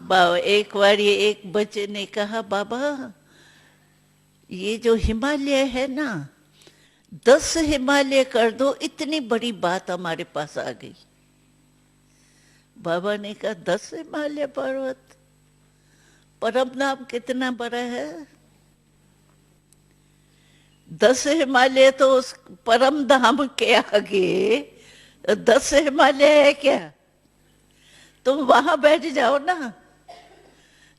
एक बार ये एक बच्चे ने कहा, बाबा ये जो हिमालय है ना, 10 हिमालय कर दो, इतनी बड़ी बात हमारे पास आ गई। बाबा ने कहा 10 हिमालय पर्वत, परम नाम कितना बड़ा है। 10 हिमालय तो उस परम धाम के आगे 10 हिमालय है क्या। तुम वहां बैठ जाओ ना,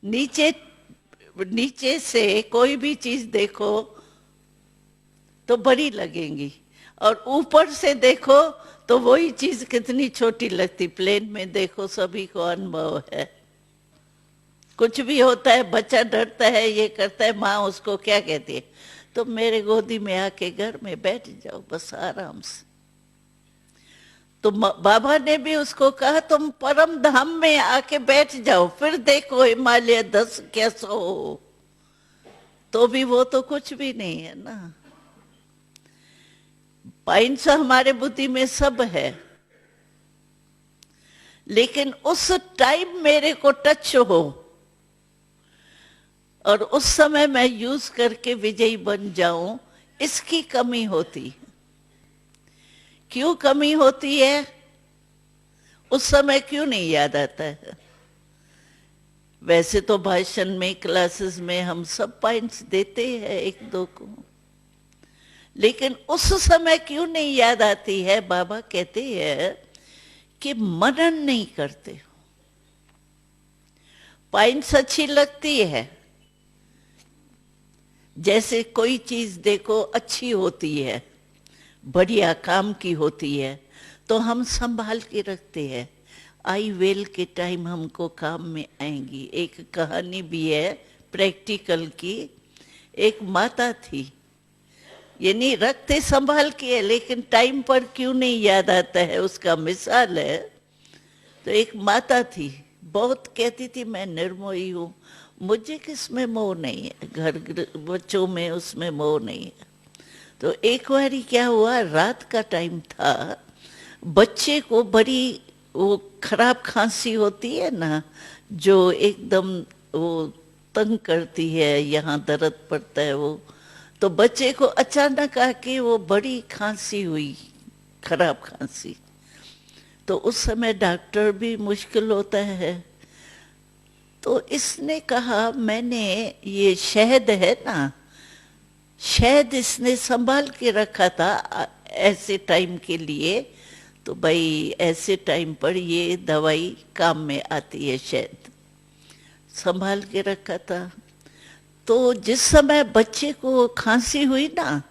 नीचे नीचे से कोई भी चीज देखो तो बड़ी लगेंगी, और ऊपर से देखो तो वही चीज कितनी छोटी लगती। प्लेन में देखो, सभी को अनुभव है। कुछ भी होता है, बच्चा डरता है, ये करता है, माँ उसको क्या कहती है, तुम मेरे गोदी में आके घर में बैठ जाओ बस आराम से। तो बाबा ने भी उसको कहा तुम परम धाम में आके बैठ जाओ, फिर देखो हिमालय 10 क्या 100 हो, तो भी वो तो कुछ भी नहीं है ना। पाइंस हमारे बुद्धि में सब है, लेकिन उस टाइम मेरे को टच हो और उस समय मैं यूज करके विजयी बन जाऊं, इसकी कमी होती। क्यों कमी होती है? उस समय क्यों नहीं याद आता है? वैसे तो भाषण में, क्लासेस में हम सब पॉइंट्स देते हैं एक दो को, लेकिन उस समय क्यों नहीं याद आती है? बाबा कहते हैं कि मनन नहीं करते। पॉइंट्स अच्छी लगती है, जैसे कोई चीज देखो अच्छी होती है, बढ़िया काम की होती है, तो हम संभाल के रखते हैं, आई वेल के टाइम हमको काम में आएंगी। एक कहानी भी है प्रैक्टिकल की। एक माता थी, ये नहीं रखते संभाल के, लेकिन टाइम पर क्यों नहीं याद आता है, उसका मिसाल है। तो एक माता थी, बहुत कहती थी मैं निर्मोही हूँ, मुझे किसमें मोह नहीं है, घर बच्चों में उसमें मोह नहीं है। तो एक बार क्या हुआ, रात का टाइम था, बच्चे को बड़ी वो खराब खांसी होती है ना, जो एकदम वो तंग करती है, यहाँ दर्द पड़ता है वो। तो बच्चे को अचानक आके वो बड़ी खांसी हुई, खराब खांसी। तो उस समय डॉक्टर भी मुश्किल होता है। तो इसने कहा, मैंने ये शहद है ना, शहद इसने संभाल के रखा था ऐसे टाइम के लिए, तो भाई ऐसे टाइम पर ये दवाई काम में आती है, शहद संभाल के रखा था। तो जिस समय बच्चे को खांसी हुई ना,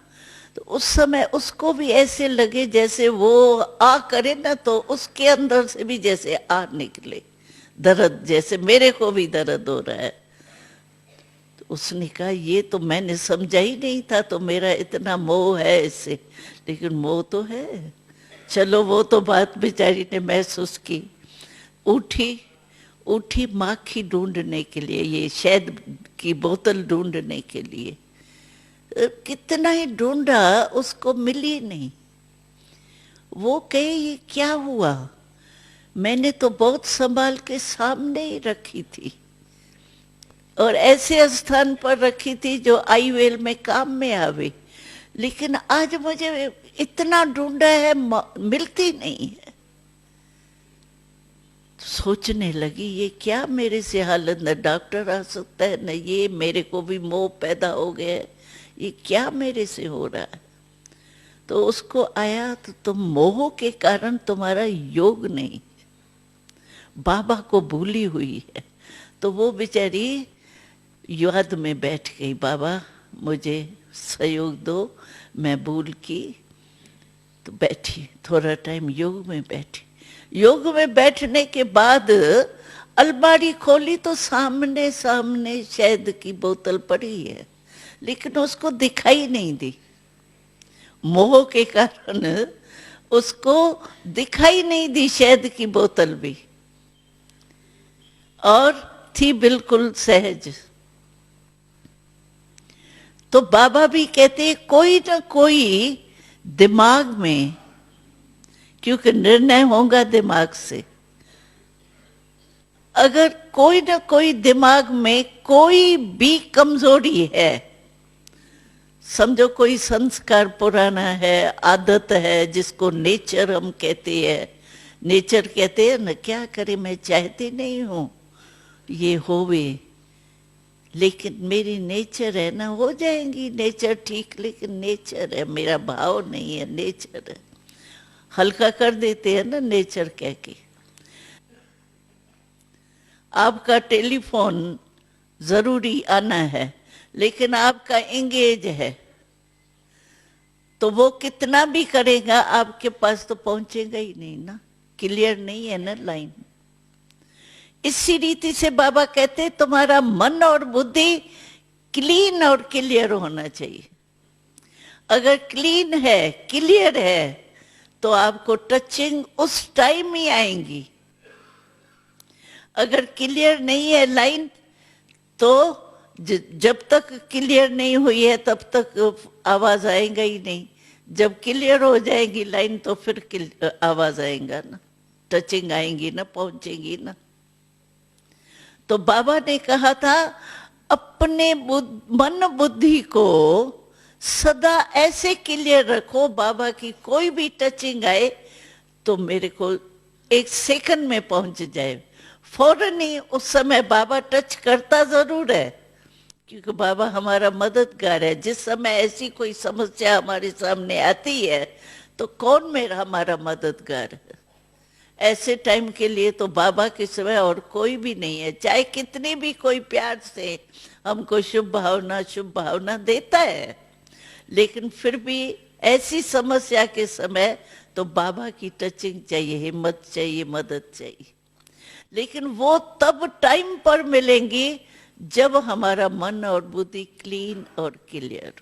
तो उस समय उसको भी ऐसे लगे जैसे वो आ करे ना, तो उसके अंदर से भी जैसे आ निकले दर्द, जैसे मेरे को भी दर्द हो रहा है। तो उसने कहा ये तो मैंने समझा ही नहीं था, तो मेरा इतना मोह है इससे, लेकिन मोह तो है। चलो वो तो बात बेचारी ने महसूस की। उठी उठी माखी ढूंढने के लिए, ये शहद की बोतल ढूंढने के लिए। कितना ही ढूंढा, उसको मिली नहीं। वो कहे ये क्या हुआ, मैंने तो बहुत संभाल के सामने ही रखी थी, और ऐसे स्थान पर रखी थी जो आई वेल में काम में आवे, लेकिन आज मुझे इतना ढूंढा है, मिलती नहीं है। सोचने लगी ये क्या मेरे से हालत, न डॉक्टर आ सकता है, न ये, मेरे को भी मोह पैदा हो गया है, ये क्या मेरे से हो रहा है। तो उसको आया, तो तुम मोह के कारण तुम्हारा योग नहीं, बाबा को भूली हुई है। तो वो बेचारी याद में बैठ गई, बाबा मुझे सहयोग दो, मैं भूल की। तो बैठी, थोड़ा टाइम योग में बैठी। योग में बैठने के बाद अलमारी खोली तो सामने सामने शहद की बोतल पड़ी है, लेकिन उसको दिखाई नहीं दी। मोह के कारण उसको दिखाई नहीं दी शहद की बोतल भी, और थी बिल्कुल सहज। तो बाबा भी कहते कोई ना कोई दिमाग में, क्योंकि निर्णय होगा दिमाग से, अगर कोई ना कोई दिमाग में कोई भी कमजोरी है, समझो कोई संस्कार पुराना है, आदत है, जिसको नेचर हम कहते हैं, नेचर कहते हैं ना, क्या करे, मैं चाहती नहीं हूं ये होवे, लेकिन मेरी नेचर है ना, हो जाएंगी नेचर ठीक, लेकिन नेचर है, मेरा भाव नहीं है, नेचर है। हल्का कर देते हैं ना नेचर कह के। आपका टेलीफोन जरूरी आना है, लेकिन आपका एंगेज है, तो वो कितना भी करेगा आपके पास तो पहुंचेगा ही नहीं ना, क्लियर नहीं है ना लाइन। इसी रीति से बाबा कहते तुम्हारा मन और बुद्धि क्लीन और क्लियर होना चाहिए। अगर क्लीन है, क्लियर है, तो आपको टचिंग उस टाइम ही आएंगी। अगर क्लियर नहीं है लाइन, तो जब तक क्लियर नहीं हुई है तब तक आवाज आएगा ही नहीं। जब क्लियर हो जाएगी लाइन तो फिर आवाज आएगा ना, टचिंग आएंगी ना, पहुंचेगी ना। तो बाबा ने कहा था अपने मन बुद्धि को सदा ऐसे क्लियर रखो, बाबा की कोई भी टचिंग आए तो मेरे को 1 सेकंड में पहुंच जाए, फौरन ही। उस समय बाबा टच करता जरूर है, क्योंकि बाबा हमारा मददगार है। जिस समय ऐसी कोई समस्या हमारे सामने आती है तो कौन मेरा हमारा मददगार है? ऐसे टाइम के लिए तो बाबा के सिवाय और कोई भी नहीं है। चाहे कितनी भी कोई प्यार से हमको शुभ भावना देता है, लेकिन फिर भी ऐसी समस्या के समय तो बाबा की टचिंग चाहिए, हिम्मत चाहिए, मदद चाहिए। लेकिन वो तब टाइम पर मिलेंगी जब हमारा मन और बुद्धि क्लीन और क्लियर।